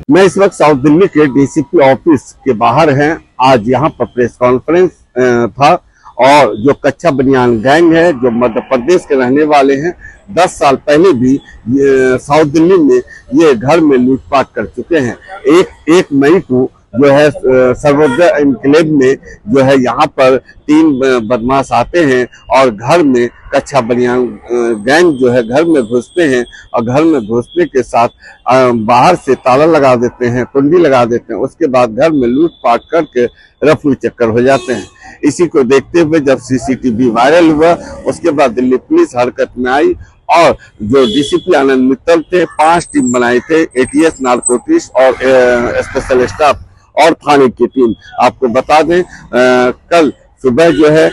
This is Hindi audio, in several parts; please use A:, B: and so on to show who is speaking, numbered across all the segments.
A: मैं इस वक्त साउथ दिल्ली के डीसीपी ऑफिस के बाहर हैं। आज यहाँ पर प्रेस कॉन्फ्रेंस था और जो कच्चा बनियान गैंग है जो मध्य प्रदेश के रहने वाले हैं, 10 साल पहले भी साउथ दिल्ली में ये घर में लूटपाट कर चुके हैं। एक मई को जो है सर्वोदय एनक्लेव में जो है यहाँ पर 3 बदमाश आते हैं और घर में कच्चा बनियान गैंग जो है घर में घुसते हैं और घर में घुसने के साथ बाहर से ताला लगा देते हैं, कुंडी लगा देते हैं। उसके बाद घर में लूटपाट करके रफू चक्कर हो जाते हैं। इसी को देखते हुए जब सीसीटीवी वायरल हुआ, उसके बाद दिल्ली पुलिस हरकत में आई और जो डीसीपी आनंद मित्तल थे, 5 टीम बनाए थे, एटीएस, नारकोटिक्स और स्पेशल स्टाफ और थाने की टीम। आपको बता दें कल सुबह जो है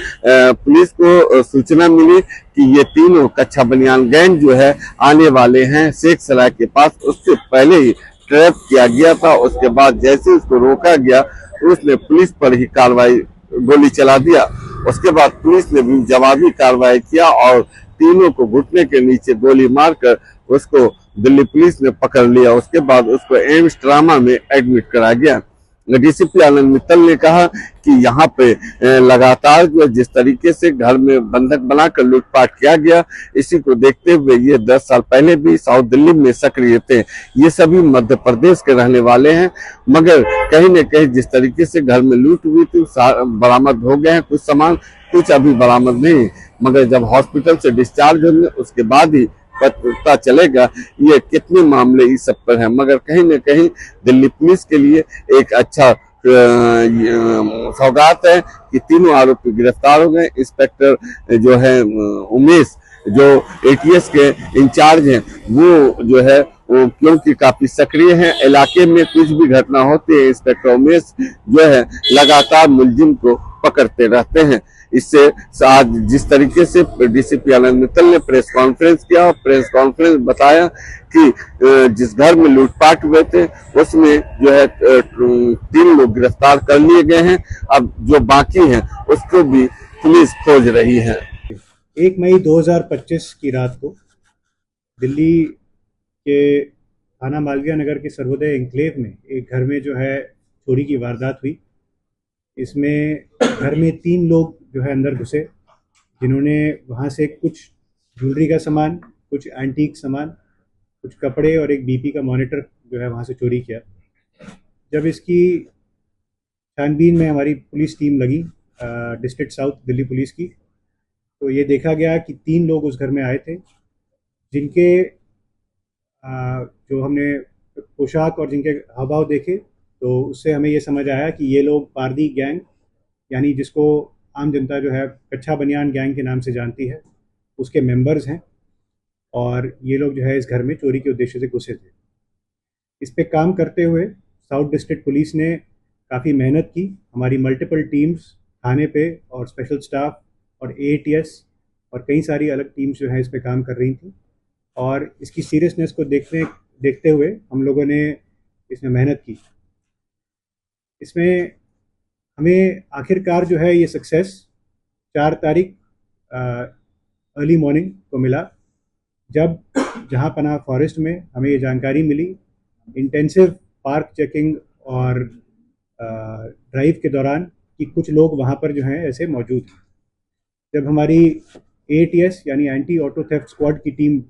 A: पुलिस को सूचना मिली कि ये तीनों कच्चा बनियान गैंग जो है आने वाले हैं शेख सराय के पास। उससे पहले ही ट्रैप किया गया था। उसके बाद जैसे उसको रोका गया तो उसने पुलिस पर ही कार्रवाई, गोली चला दिया। उसके बाद पुलिस ने भी जवाबी कार्रवाई किया और तीनों को घुटने के नीचे गोली मारकर उसको दिल्ली पुलिस ने पकड़ लिया। उसके बाद उसको एम्स ट्रामा में एडमिट कराया गया। डीसीपी आनंद मित्तल ने कहा कि यहाँ पे लगातार जो जिस तरीके से घर में बंधक बनाकर लूटपाट किया गया, इसी को देखते हुए ये 10 साल पहले भी साउथ दिल्ली में सक्रिय थे। ये सभी मध्य प्रदेश के रहने वाले हैं, मगर कहीं न कहीं जिस तरीके से घर में लूट हुई थी बरामद हो गए हैं कुछ सामान, कुछ अभी बरामद नहीं। मगर जब हॉस्पिटल से डिस्चार्ज होंगे उसके बाद ही पता चलेगा ये कितने मामले इस सब पर हैं। मगर कहीं न कहीं दिल्ली पुलिस के लिए एक अच्छा सौगात है कि तीनों आरोपी गिरफ्तार हो गए। इंस्पेक्टर जो है उमेश, जो एटीएस के इंचार्ज हैं, वो जो है वो क्योंकि काफी सक्रिय हैं, इलाके में कुछ भी घटना होती है इंस्पेक्टर उमेश जो है लगातार मुलजिम को पकड़ते रहते हैं। इससे आज जिस तरीके से डीसीपी आनंद मित्तल ने प्रेस कॉन्फ्रेंस किया, प्रेस कॉन्फ्रेंस बताया कि जिस घर में लूटपाट हुए थे उसमें जो है 3 लोग गिरफ्तार कर लिए गए हैं। अब जो बाकी हैं उसको भी पुलिस खोज रही है।
B: 1 मई 2025 की रात को दिल्ली के थाना मालवीय नगर के सर्वोदय एन्क्लेव में एक घर में जो है चोरी की वारदात हुई। इसमें घर में 3 लोग जो है अंदर घुसे, जिन्होंने वहाँ से कुछ ज्वेलरी का सामान, कुछ एंटीक सामान, कुछ कपड़े और एक बीपी का मॉनिटर जो है वहाँ से चोरी किया। जब इसकी छानबीन में हमारी पुलिस टीम लगी, डिस्ट्रिक्ट साउथ दिल्ली पुलिस की, तो ये देखा गया कि 3 लोग उस घर में आए थे, जिनके जो हमने पोशाक और जिनके हाव भाव देखे तो उससे हमें ये समझ आया कि ये लोग पारदी गैंग, यानी जिसको आम जनता जो है कच्चा बनियान गैंग के नाम से जानती है, उसके मेंबर्स हैं। और ये लोग जो है इस घर में चोरी के उद्देश्य से घुसे थे। इस पे काम करते हुए साउथ डिस्ट्रिक्ट पुलिस ने काफ़ी मेहनत की। हमारी मल्टीपल टीम्स थाने पे और स्पेशल स्टाफ और एटीएस और कई सारी अलग टीम्स जो है इस पे काम कर रही थी। और इसकी सीरियसनेस को देखते हुए हम लोगों ने इसमें मेहनत की। इसमें हमें आखिरकार जो है ये सक्सेस 4 तारीख अर्ली मॉर्निंग को मिला, जब जहाँ पनाह फॉरेस्ट में हमें ये जानकारी मिली इंटेंसिव पार्क चेकिंग और ड्राइव के दौरान कि कुछ लोग वहाँ पर जो हैं ऐसे मौजूद हैं। जब हमारी एटीएस यानी एंटी ऑटो थेफ्ट स्क्वाड की team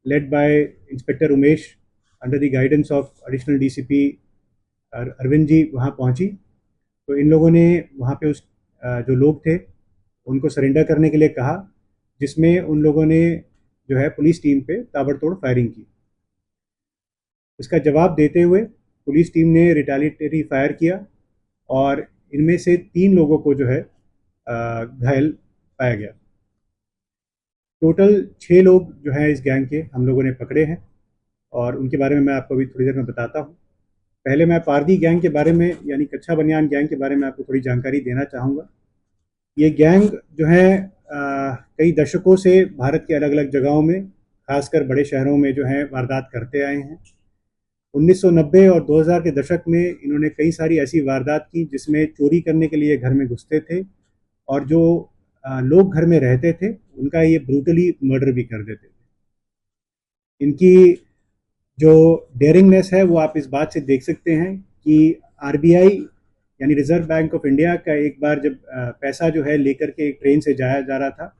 B: led by inspector Umesh under the guidance of additional DCP Arvind ji वहाँ पहुँची, तो इन लोगों ने वहाँ पे उस जो लोग थे उनको सरेंडर करने के लिए कहा, जिसमें उन लोगों ने जो है पुलिस टीम पे ताबड़तोड़ फायरिंग की। इसका जवाब देते हुए पुलिस टीम ने रिटेलिएटरी फायर किया और इनमें से 3 लोगों को जो है घायल पाया गया। टोटल 6 लोग जो हैं इस गैंग के हम लोगों ने पकड़े हैं और उनके बारे में मैं आपको अभी थोड़ी देर में बताता हूँ। पहले मैं पारदी गैंग के बारे में यानी कच्चा बनियान गैंग के बारे में आपको थोड़ी जानकारी देना चाहूँगा। ये गैंग जो है कई दशकों से भारत के अलग अलग जगहों में, खासकर बड़े शहरों में जो है वारदात करते आए हैं। 1990 और 2000 के दशक में इन्होंने कई सारी ऐसी वारदात की जिसमें चोरी करने के लिए घर में घुसते थे और जो लोग घर में रहते थे उनका ये ब्रूटली मर्डर भी कर देते थे। इनकी जो डेयरिंगनेस है वो आप इस बात से देख सकते हैं कि आरबीआई यानी रिजर्व बैंक ऑफ इंडिया का एक बार जब पैसा जो है लेकर के एक ट्रेन से जाया जा रहा था,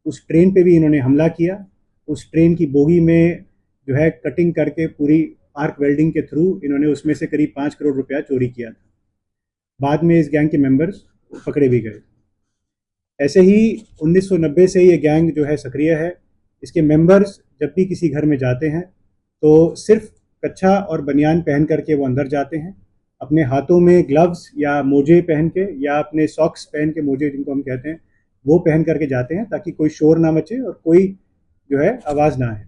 B: उस ट्रेन पे भी इन्होंने हमला किया। उस ट्रेन की बोगी में जो है कटिंग करके पूरी आर्क वेल्डिंग के थ्रू इन्होंने उसमें से करीब 5 करोड़ रुपया चोरी किया था। बाद में इस गैंग के मेंबर्स पकड़े भी गए। ऐसे ही 1990 से ये गैंग जो है सक्रिय है। इसके मेंबर्स जब भी किसी घर में जाते हैं तो सिर्फ कच्छा और बनियान पहन करके वो अंदर जाते हैं। अपने हाथों में ग्लव्स या मोजे पहन के या अपने सॉक्स पहन के, मोजे जिनको हम कहते हैं, वो पहन करके जाते हैं ताकि कोई शोर ना मचे और कोई जो है आवाज़ ना आए।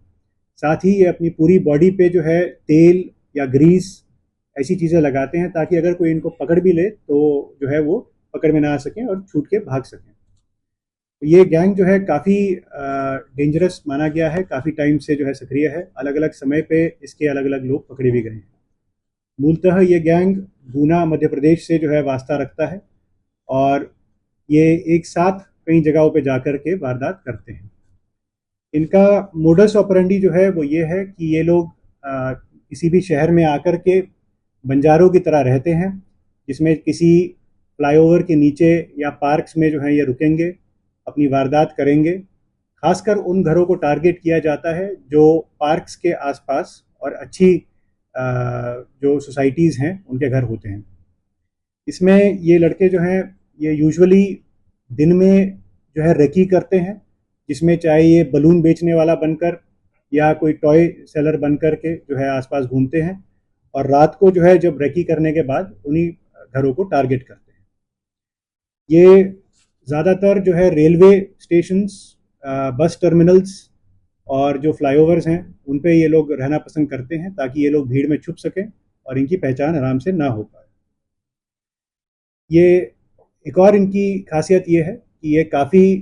B: साथ ही ये अपनी पूरी बॉडी पे जो है तेल या ग्रीस ऐसी चीज़ें लगाते हैं ताकि अगर कोई इनको पकड़ भी ले तो जो है वो पकड़ में ना आ सकें और छूट के भाग सकें। तो ये गैंग जो है काफ़ी डेंजरस माना गया है, काफ़ी टाइम से जो है सक्रिय है। अलग अलग समय पे इसके अलग अलग लोग पकड़े भी गए हैं। मूलतः ये गैंग गुना मध्य प्रदेश से जो है वास्ता रखता है और ये एक साथ कई जगहों पे जाकर के वारदात करते हैं। इनका मोडस ऑपरेंडी जो है वो ये है कि ये लोग किसी भी शहर में आकर के बंजारों की तरह रहते हैं, जिसमें किसी फ्लाईओवर के नीचे या पार्क्स में जो है ये रुकेंगे, अपनी वारदात करेंगे। खासकर उन घरों को टारगेट किया जाता है जो पार्क्स के आसपास और अच्छी जो सोसाइटीज़ हैं उनके घर होते हैं। इसमें ये लड़के जो हैं ये यूजुअली दिन में जो है रेकी करते हैं, जिसमें चाहे ये बलून बेचने वाला बनकर या कोई टॉय सेलर बनकर के जो है आसपास घूमते हैं और रात को जो है जब रेकी करने के बाद उन्हीं घरों को टारगेट करते हैं। ये ज़्यादातर जो है रेलवे स्टेशंस, बस टर्मिनल्स और जो फ्लाईओवर्स हैं उन पे ये लोग रहना पसंद करते हैं ताकि ये लोग भीड़ में छुप सकें और इनकी पहचान आराम से ना हो पाए। ये एक और इनकी खासियत ये है कि ये काफ़ी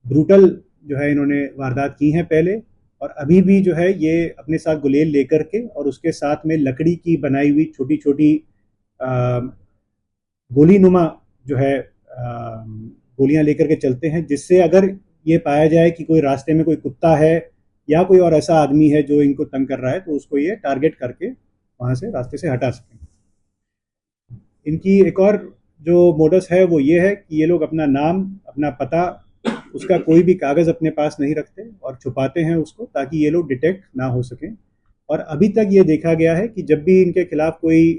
B: ब्रूटल जो है इन्होंने वारदात की हैं पहले, और अभी भी जो है ये अपने साथ गुलेल लेकर के और उसके साथ में लकड़ी की बनाई हुई छोटी छोटी गोली नुमा जो है गोलियां लेकर के चलते हैं, जिससे अगर ये पाया जाए कि कोई रास्ते में कोई कुत्ता है या कोई और ऐसा आदमी है जो इनको तंग कर रहा है तो उसको ये टारगेट करके वहाँ से रास्ते से हटा सकें। इनकी एक और जो मोडस है वो ये है कि ये लोग अपना नाम, अपना पता, उसका कोई भी कागज़ अपने पास नहीं रखते और छुपाते हैं उसको ताकि ये लोग डिटेक्ट ना हो सकें। और अभी तक ये देखा गया है कि जब भी इनके खिलाफ कोई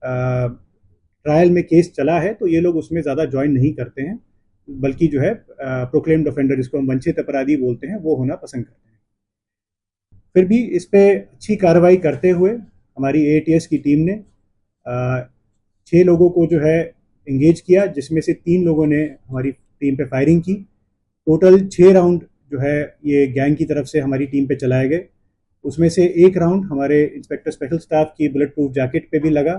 B: ट्रायल में केस चला है तो ये लोग उसमें ज़्यादा ज्वाइन नहीं करते हैं, बल्कि जो है प्रोक्लेम्ड ऑफेंडर, जिसको हम वंचित अपराधी बोलते हैं, वो होना पसंद करते हैं। फिर भी इस पर अच्छी कार्रवाई करते हुए हमारी AATS की टीम ने 6 लोगों को जो है इंगेज किया, जिसमें से 3 लोगों ने हमारी टीम पे फायरिंग की। टोटल 6 राउंड जो है ये गैंग की तरफ से हमारी टीम पे चलाए गए। उसमें से 1 राउंड हमारे इंस्पेक्टर स्पेशल स्टाफ की बुलेट प्रूफ जैकेट पे भी लगा,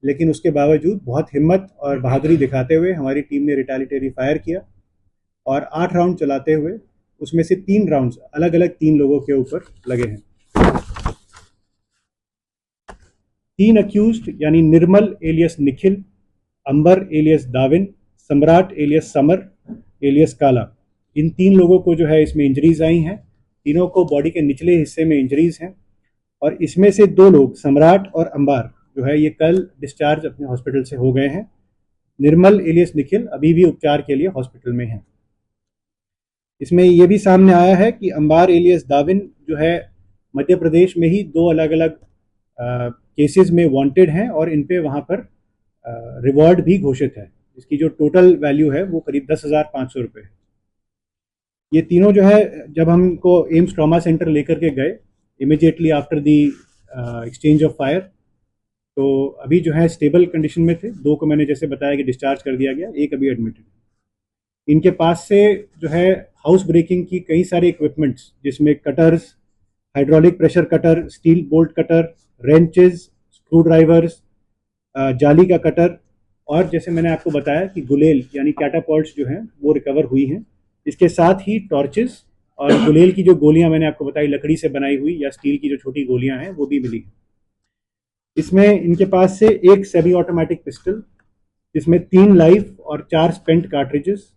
B: लेकिन उसके बावजूद बहुत हिम्मत और बहादुरी दिखाते हुए हमारी टीम ने रिटेलिएटरी फायर किया और 8 राउंड चलाते हुए उसमें से 3 राउंड्स अलग अलग 3 लोगों के ऊपर लगे हैं। 3 अक्यूज्ड यानी निर्मल एलियस निखिल, अंबर एलियस दाविन, सम्राट एलियस समर एलियस काला, इन 3 लोगों को जो है इसमें इंजरीज आई हैं। तीनों को बॉडी के निचले हिस्से में इंजरीज हैं और इसमें से 2 लोग, सम्राट और अंबार, जो है ये कल डिस्चार्ज अपने हॉस्पिटल से हो गए हैं। निर्मल एलियस निखिल अभी भी उपचार के लिए हॉस्पिटल में हैं। इसमें यह भी सामने आया है कि अंबार एलियस दाविन जो है मध्य प्रदेश में ही 2 अलग अलग केसेस में वांटेड हैं और इन पे वहाँ पर रिवॉर्ड भी घोषित है। इसकी जो टोटल वैल्यू है वो करीब 10,500 रुपये है। ये तीनों जो है जब हमको एम्स ट्रॉमा सेंटर लेकर के गए immediately after the exchange of fire, तो अभी जो है स्टेबल कंडीशन में थे। 2 को मैंने जैसे बताया कि डिस्चार्ज कर दिया गया, 1 अभी एडमिटेड। इनके पास से जो है हाउस ब्रेकिंग की कई सारे इक्विपमेंट्स, जिसमें cutters, hydraulic pressure cutter, steel bolt cutter, ranches, screw drivers, जाली का कटर और जैसे मैंने आपको बताया कि गुलेल यानी कैटापॉल्ट्स जो हैं वो रिकवर हुई हैं। इसके साथ ही टॉर्चेस और गुलेल की जो गोलियां मैंने आपको बताई लकड़ी से बनाई हुई या स्टील की जो छोटी गोलियां हैं वो भी मिली हैं। इसमें इनके पास से 1 सेमी ऑटोमेटिक पिस्टल, जिसमें 3 लाइव और 4 स्पेंट कार्ट्रिजेस,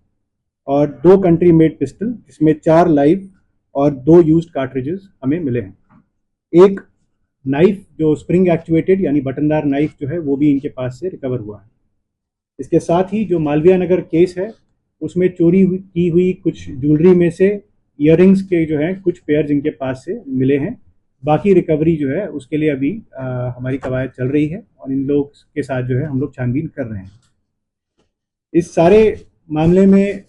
B: और 2 कंट्री मेड पिस्टल जिसमें 4 लाइव और 2 यूज्ड कार्ट्रिजेस हमें मिले हैं। 1 नाइफ जो स्प्रिंग एक्चुएटेड यानी बटनदार नाइफ जो है वो भी इनके पास से रिकवर हुआ है। इसके साथ ही जो मालवीय नगर केस है उसमें चोरी की हुई कुछ ज्वेलरी में से ईयरिंग्स के जो है कुछ पेयर्स इनके पास से मिले हैं। बाकी रिकवरी जो है उसके लिए अभी हमारी कवायद चल रही है और इन लोग के साथ जो है हम लोग छानबीन कर रहे हैं। इस सारे मामले में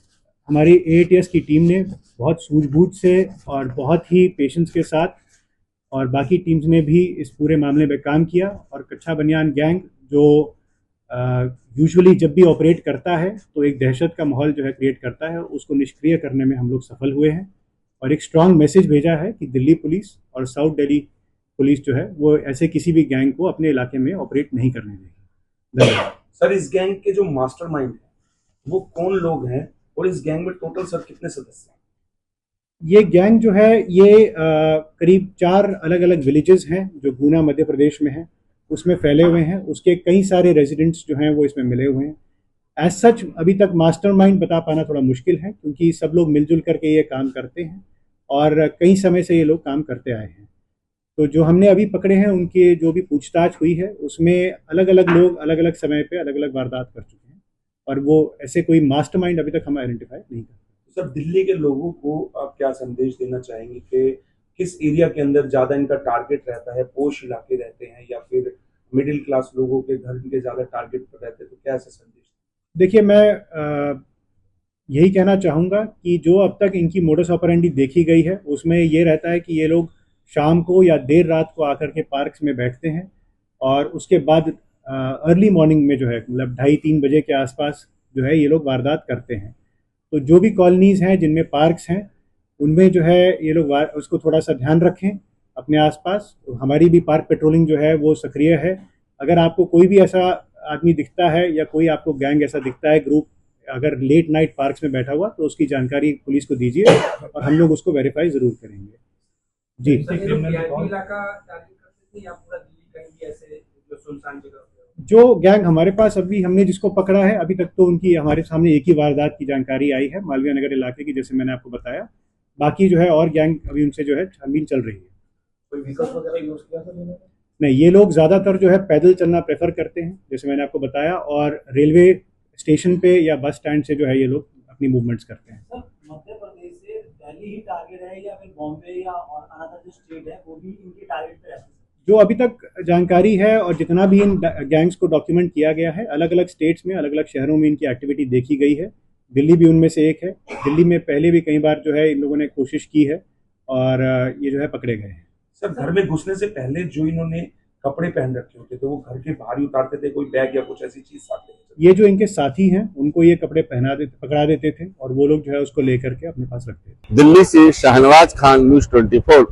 B: हमारी AATS की टीम ने बहुत सूझबूझ से और बहुत ही पेशेंस के साथ और बाकी टीम्स ने भी इस पूरे मामले में काम किया और कच्छा बनियान गैंग जो यूजुअली जब भी ऑपरेट करता है तो एक दहशत का माहौल जो है क्रिएट करता है, उसको निष्क्रिय करने में हम लोग सफल हुए हैं और एक स्ट्रांग मैसेज भेजा है कि दिल्ली पुलिस और साउथ दिल्ली पुलिस जो है वो ऐसे किसी भी गैंग को अपने इलाके में ऑपरेट नहीं करने देगी। धन्यवाद।
C: सर, इस गैंग के जो मास्टरमाइंड है वो कौन लोग हैं और इस गैंग में टोटल सर कितने सदस्य हैं?
B: ये गैंग जो है ये करीब 4 अलग अलग विलेजेस हैं जो गुना मध्य प्रदेश में है उसमें फैले हुए हैं। उसके कई सारे रेजिडेंट्स जो हैं वो इसमें मिले हुए हैं। एज सच अभी तक मास्टरमाइंड बता पाना थोड़ा मुश्किल है क्योंकि सब लोग मिलजुल करके ये काम करते हैं और कई समय से ये लोग काम करते आए हैं। तो जो हमने अभी पकड़े हैं उनके जो भी पूछताछ हुई है उसमें अलग अलग लोग अलग अलग समय पे अलग अलग वारदात कर चुके हैं और वो ऐसे कोई मास्टरमाइंड अभी तक हम आइडेंटिफाई नहीं कर।
C: सर, दिल्ली के लोगों को आप क्या संदेश देना चाहेंगे कि किस एरिया के अंदर ज्यादा इनका टारगेट रहता है? पोश इलाके रहते हैं या फिर मिडिल क्लास लोगों के घर इनके ज्यादा टारगेट पर रहते हैं, तो क्या ऐसा संदेश?
B: देखिए, मैं यही कहना चाहूँगा कि जो अब तक इनकी मोडस ऑपरेंडी देखी गई है उसमें ये रहता है कि ये लोग शाम को या देर रात को आकर के पार्क्स में बैठते हैं और उसके बाद अर्ली मॉर्निंग में जो है मतलब 2:30-3 बजे के आसपास जो है ये लोग वारदात करते हैं। तो जो भी कॉलोनीज़ हैं जिनमें पार्क्स हैं उनमें जो है ये लोग उसको थोड़ा सा ध्यान रखें अपने आसपास। हमारी भी पार्क पेट्रोलिंग जो है वो सक्रिय है। अगर आपको कोई भी ऐसा आदमी दिखता है या कोई आपको गैंग ऐसा दिखता है, ग्रुप अगर लेट नाइट पार्क्स में बैठा हुआ, तो उसकी जानकारी पुलिस को दीजिए और हम लोग उसको वेरीफाई ज़रूर करेंगे। जी। जो गैंग हमारे पास अभी हमने जिसको पकड़ा है अभी तक तो उनकी हमारे सामने एक ही वारदात की जानकारी आई है मालवीय नगर इलाके की, जैसे मैंने आपको बताया। बाकी जो है और गैंग अभी उनसे जो है छानबीन चल रही है।
C: कोई व्हीकल्स वगैरह यूज किया था इन्होंने?
B: नहीं, ये लोग ज़्यादातर जो है पैदल चलना प्रेफर करते हैं जैसे मैंने आपको बताया, और रेलवे स्टेशन पे या बस स्टैंड से जो है ये लोग अपनी मूवमेंट्स करते हैं।
D: सर, मध्य प्रदेश से दिल्ली ही टारगेट है या फिर बॉम्बे या और अनदर जो स्टेट है वो भी इनके टारगेट पे रहते हैं?
B: जो अभी तक जानकारी है और जितना भी इन गैंग्स को डॉक्यूमेंट किया गया है, अलग अलग स्टेट्स में अलग अलग शहरों में इनकी एक्टिविटी देखी गई है। दिल्ली भी उनमें से एक है। दिल्ली में पहले भी कई बार जो है इन लोगों ने कोशिश की है और ये जो है पकड़े गए हैं।
C: सर, घर में घुसने से पहले जो इन्होंने कपड़े पहन रखे होते थे वो घर के बाहर ही उतारते थे, कोई बैग या कुछ ऐसी चीज साथ लेते?
B: ये जो इनके साथी हैं उनको ये कपड़े पकड़ा देते थे और वो लोग जो है उसको लेकर के अपने पास रखते थे।
A: दिल्ली से शाहनवाज खान, न्यूज़ 24।